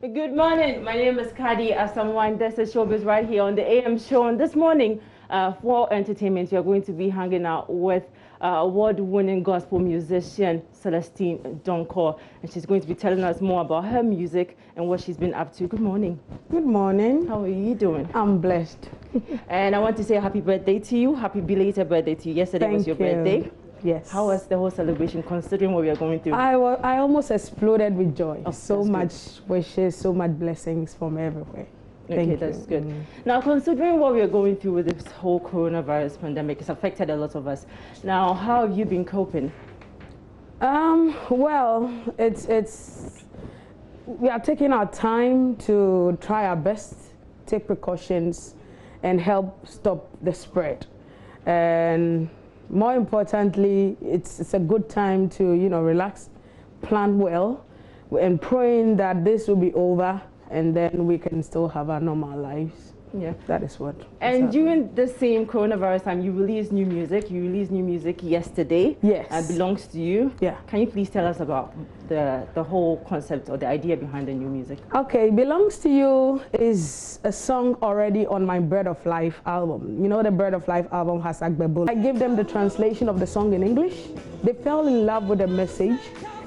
Good morning. My name is Kadi Asamwan. This is Showbiz right here on the AM show. And this morning, for entertainment, you're going to be hanging out with award-winning gospel musician Celestine Donkor. And she's going to be telling us more about her music and what she's been up to. Good morning. Good morning. How are you doing? I'm blessed. And I want to say happy birthday to you. Happy belated birthday to you. Yesterday was your birthday. Yes. How was the whole celebration, considering what we are going through? I almost exploded with joy. Oh, so much wishes, so much blessings from everywhere. Okay, that's good. Now, considering what we are going through with this whole coronavirus pandemic, it's affected a lot of us. Now, how have you been coping? Well, we are taking our time to try our best, take precautions, and help stop the spread. And more importantly, it's a good time to, relax, plan well, and praying that this will be over and then we can still have our normal lives. Yeah. That is what. And during the same coronavirus time, you released new music. You released new music yesterday. Yes. Belongs to You. Yeah. Can you please tell us about the whole concept or the idea behind the new music? Okay, Belongs to You is a song already on my Bread of Life album. You know, the Bread of Life album has Agbebul. I gave them the translation of the song in English. They fell in love with the message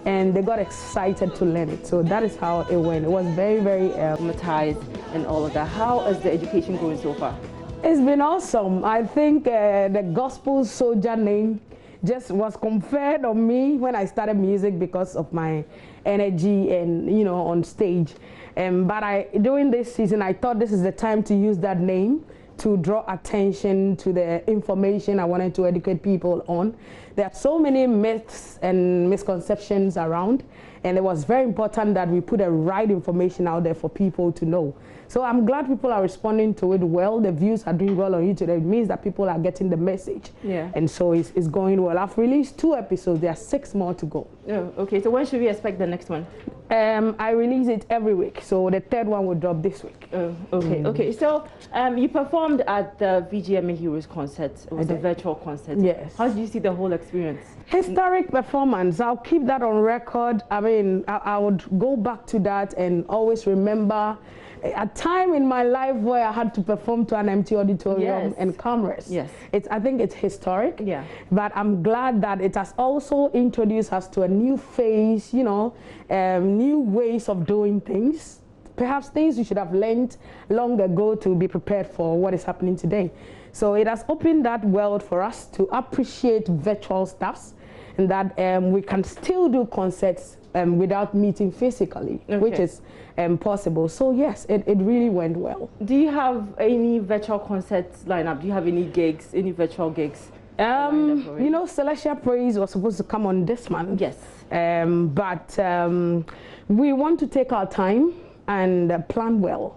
and they got excited to learn it. So that is how it went. It was very, very traumatized and all of that. How is the education going so far? It's been awesome. I think the gospel soldier name just was conferred on me when I started music because of my energy and, on stage. But during this season, I thought this is the time to use that name to draw attention to the information I wanted to educate people on. There are so many myths and misconceptions around, and it was very important that we put the right information out there for people to know. So I'm glad people are responding to it well. The views are doing well on YouTube. It means that people are getting the message. Yeah. And so it's going well. I've released 2 episodes. There are 6 more to go. Oh, okay. So when should we expect the next one? I release it every week. So the 3rd one will drop this week. Oh, okay. Okay. So you performed at the VGMA Heroes concert. It was a virtual concert. Yes. How did you see the whole experience? Historic performance. I'll keep that on record. I mean, I would go back to that and always remember a time in my life where I had to perform to an empty auditorium and cameras. Yes. I think it's historic. Yeah. But I'm glad that it has also introduced us to a new phase, new ways of doing things. Perhaps things we should have learned long ago to be prepared for what is happening today. So it has opened that world for us to appreciate virtual stuffs, and that we can still do concerts without meeting physically, which is possible. So yes, it really went well. Do you have any virtual concerts lined up? Do you have any gigs, any virtual gigs? Celestial Praise was supposed to come on this month. Yes. But we want to take our time and plan well.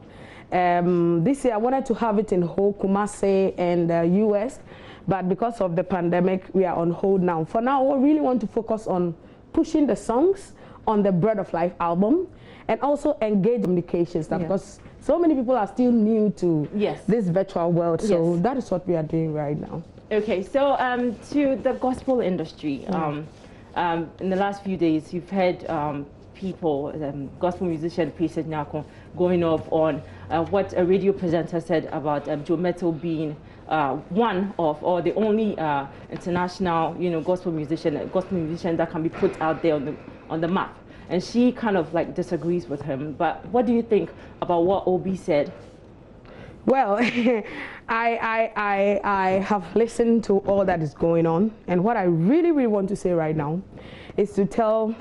This year I wanted to have it in Ho, Kumasi and US, but because of the pandemic, we are on hold now. For now, we really want to focus on pushing the songs on the Bread of Life album and also engage communication stuff because so many people are still new to this virtual world. So that is what we are doing right now. Okay, so to the gospel industry, in the last few days, you've heard people, gospel musician Patience Nyako, going off on what a radio presenter said about Joe Metal being one of, or the only international, gospel musician that can be put out there on the map. And she kind of like disagrees with him. But what do you think about what Obi said? Well, I have listened to all that is going on, and what I really, really want to say right now is to tell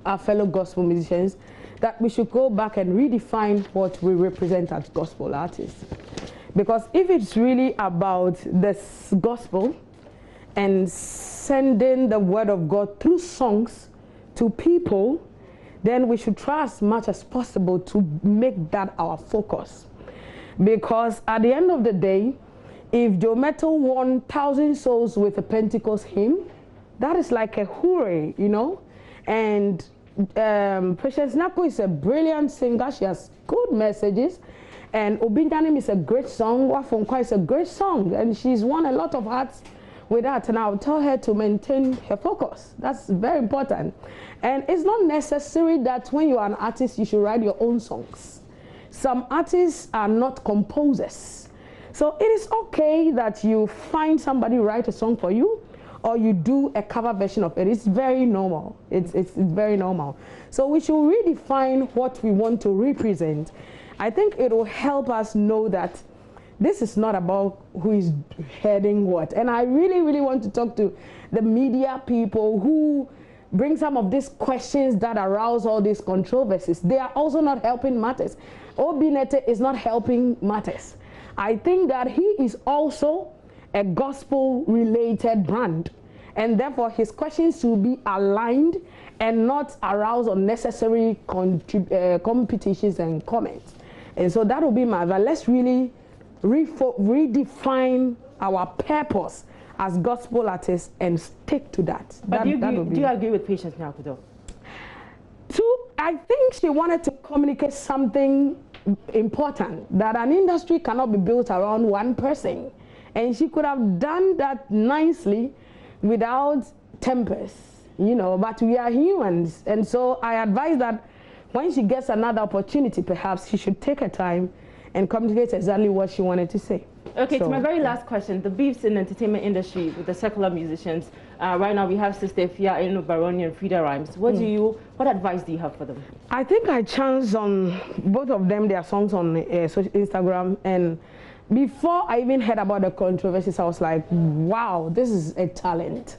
our fellow gospel musicians that we should go back and redefine what we represent as gospel artists. Because if it's really about this gospel and sending the word of God through songs to people, then we should try as much as possible to make that our focus. Because at the end of the day, if Joe Metal won 1,000 souls with a Pentecost hymn, that is like a hooray, And Patience Nyako is a brilliant singer. She has good messages. And Obindanim is a great song. Wafonkwa is a great song. And she's won a lot of hearts with that, and I'll tell her to maintain her focus. That's very important. And it's not necessary that when you are an artist, you should write your own songs. Some artists are not composers. So it is okay that you find somebody write a song for you, or you do a cover version of it. It's very normal. It's very normal. So we should redefine what we want to represent. I think it will help us know that this is not about who is heading what. And I really, really want to talk to the media people who bring some of these questions that arouse all these controversies. They are also not helping matters. Obinete is not helping matters. I think that he is also a gospel-related brand, and therefore his questions should be aligned and not arouse unnecessary competitions and comments. And so that will be my advice. Let's really redefine our purpose as gospel artists and stick to that. But do you agree with Patience Nyakudo? I think she wanted to communicate something important, that an industry cannot be built around one person. And she could have done that nicely without tempers, you know, but we are humans. And so I advise that when she gets another opportunity, perhaps she should take her time and communicate exactly what she wanted to say. Okay, so my very last question, the beefs in the entertainment industry with the secular musicians. Right now we have Sister Fia, Eno Baroni and Frida Rhymes. What advice do you have for them? I think I chanced on both of them, their songs on Instagram, and before I even heard about the controversies, I was like, wow, this is a talent.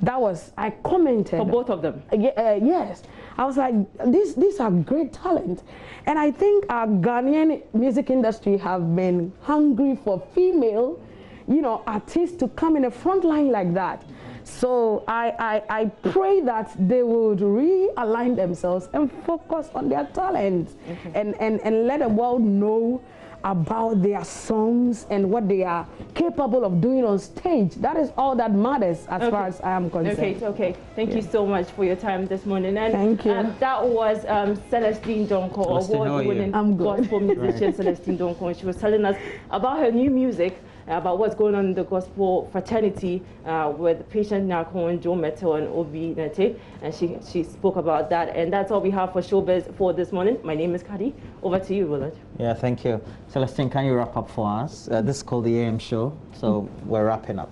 I commented. For both of them? Yes. I was like, these are great talent. And I think our Ghanaian music industry have been hungry for female, you know, artists to come in the front line like that. So I pray that they would realign themselves and focus on their talents, and let the world know about their songs and what they are capable of doing on stage. That is all that matters as far as I am concerned. Okay. Thank you so much for your time this morning. And thank you. That was Celestine Donkor, award-winning gospel musician Celestine Donkor. She was telling us about her new music, about what's going on in the gospel fraternity with Patience Nyakudo and Joe Mettle and Obi Nete, and she spoke about that. And that's all we have for Showbiz for this morning. My name is Kadi. Over to you, Willard. Yeah, thank you. Celestine, can you wrap up for us? This is called the AM show, so we're wrapping up.